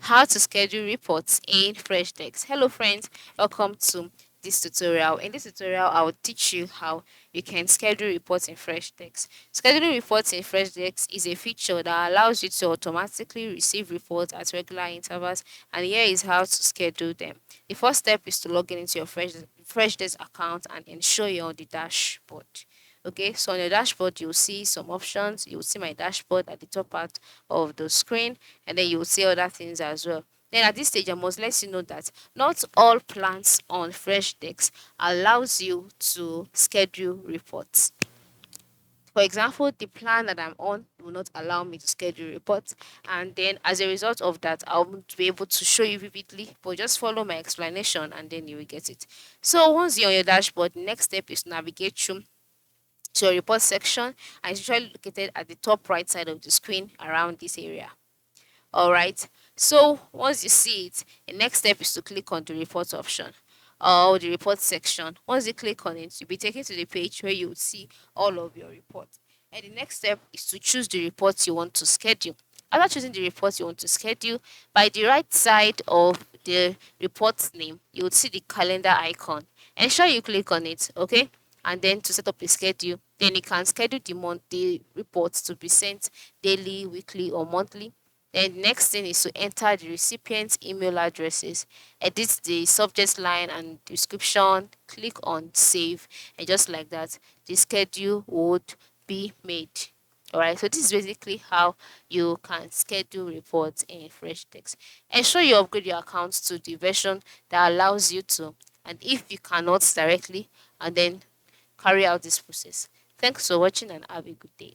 how to schedule reports in Freshdesk. Hello friends, welcome to this tutorial. In this tutorial, I will teach you how you can schedule reports in Freshdesk. Scheduling reports in Freshdesk is a feature that allows you to automatically receive reports at regular intervals, and here is how to schedule them. The first step is to log in into your Freshdesk account and ensure you're on the dashboard. Okay, so on your dashboard, you'll see some options. You'll see my dashboard at the top part of the screen, and then you'll see other things as well. Then at this stage, I must let you know that not all plans on Freshdesk allows you to schedule reports. For example, the plan that I'm on will not allow me to schedule reports, and then as a result of that, I won't be able to show you vividly. But just follow my explanation, and then you will get it. So once you're on your dashboard, the next step is to navigate through to your report section, and it's usually located at the top right side of the screen around this area. All right. So once you see it, the next step is to click on the report option or the report section. Once you click on it, you'll be taken to the page where you will see all of your reports. And the next step is to choose the reports you want to schedule. After choosing the reports you want to schedule, by the right side of the report's name, you will see the calendar icon. Ensure you click on it, okay? And then to set up a schedule, then you can schedule the monthly reports to be sent daily, weekly, or monthly. Then next thing is to enter the recipient's email addresses, edit the subject line and description, click on save, and just like that, the schedule would be made. Alright, so this is basically how you can schedule reports in Freshdesk. Ensure you upgrade your accounts to the version that allows you to, and if you cannot directly, and then carry out this process. Thanks for watching and have a good day.